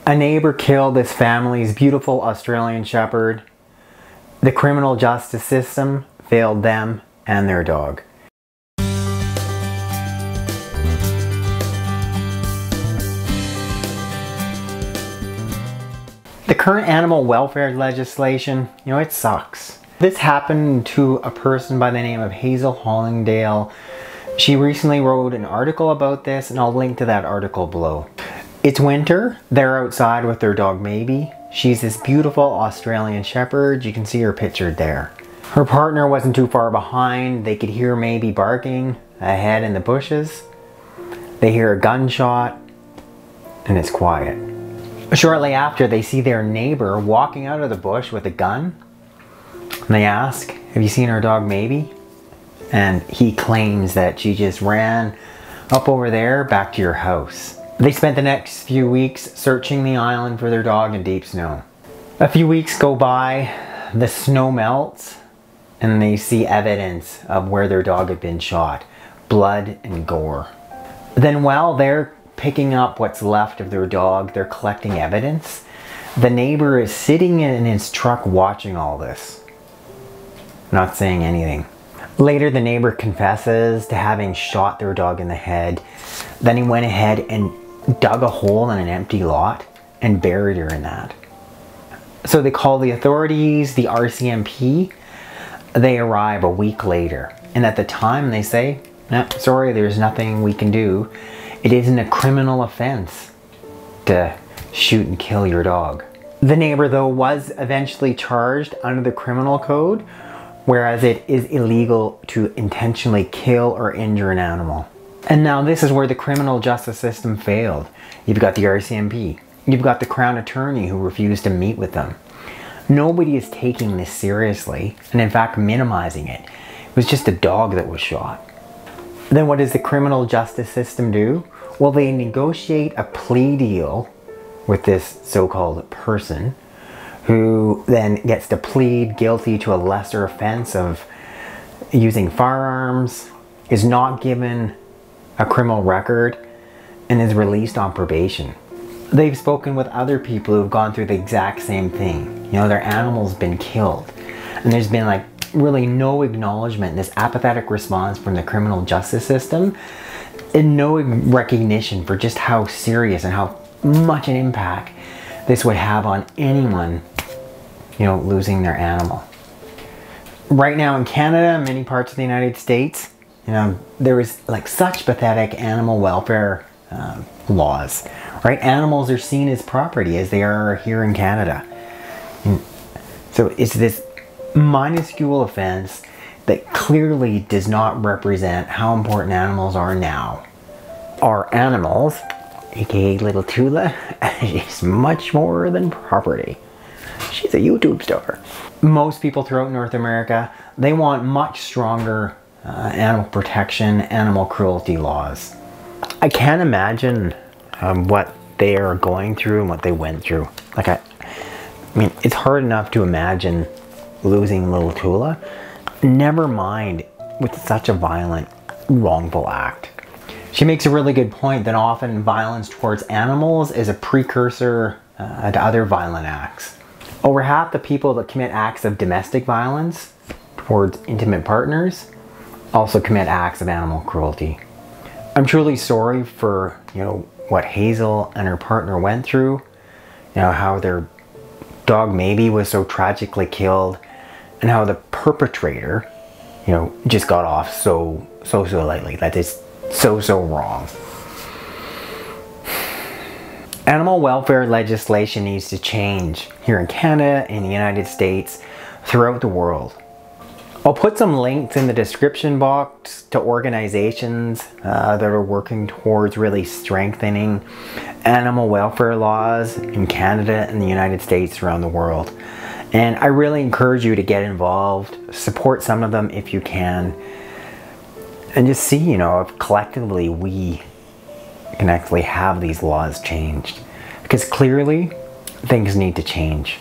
A neighbor killed this family's beautiful Australian Shepherd. The criminal justice system failed them and their dog. The current animal welfare legislation, it sucks. This happened to a person by the name of Hazel Hollingdale. She recently wrote an article about this, and I'll link to that article below. It's winter. They're outside with their dog Maybe. She's this beautiful Australian Shepherd. You can see her pictured there. Her partner wasn't too far behind. They could hear Maybe barking ahead in the bushes. They hear a gunshot, and it's quiet. Shortly after, they see their neighbor walking out of the bush with a gun. And they ask, "Have you seen our dog Maybe?" And he claims that she just ran up over there back to your house. They spent the next few weeks searching the island for their dog in deep snow. A few weeks go by, the snow melts, and they see evidence of where their dog had been shot. Blood and gore. Then while they're picking up what's left of their dog, they're collecting evidence. The neighbor is sitting in his truck watching all this, not saying anything. Later, the neighbor confesses to having shot their dog in the head. Then he went ahead and dug a hole in an empty lot and buried her in that. So they call the authorities, the RCMP. They arrive a week later. And at the time they say, "No, sorry, there's nothing we can do. It isn't a criminal offense to shoot and kill your dog." The neighbor, though, was eventually charged under the criminal code, whereas it is illegal to intentionally kill or injure an animal. And now this is where the criminal justice system failed. You've got the RCMP. You've got the Crown Attorney who refused to meet with them. Nobody is taking this seriously, and in fact minimizing it. It was just a dog that was shot. Then what does the criminal justice system do? Well, they negotiate a plea deal with this so-called person, who then gets to plead guilty to a lesser offense of using firearms, is not given a criminal record, and is released on probation. They've spoken with other people who've gone through the exact same thing. Their animal's been killed, and there's been like really no acknowledgement, this apathetic response from the criminal justice system, and no recognition for just how serious and how much an impact this would have on anyone losing their animal. Right now in Canada, many parts of the United States, there is like such pathetic animal welfare laws, right? Animals are seen as property as they are here in Canada. So it's this minuscule offense that clearly does not represent how important animals are now. Our animals, aka little Tula, is much more than property. She's a YouTube star. Most people throughout North America, they want much stronger animal protection, animal cruelty laws. I can't imagine what they are going through and what they went through. I mean, it's hard enough to imagine losing little Tula, never mind with such a violent, wrongful act. She makes a really good point that often violence towards animals is a precursor to other violent acts. Over half the people that commit acts of domestic violence towards intimate partners also commit acts of animal cruelty. I'm truly sorry for, what Hazel and her partner went through, how their dog Maybe was so tragically killed, and how the perpetrator, just got off so lightly. That is so wrong. Animal welfare legislation needs to change here in Canada, in the United States, throughout the world. I'll put some links in the description box to organizations that are working towards really strengthening animal welfare laws in Canada and the United States around the world. And I really encourage you to get involved, support some of them if you can, and just see, if collectively we can actually have these laws changed. Because clearly, things need to change.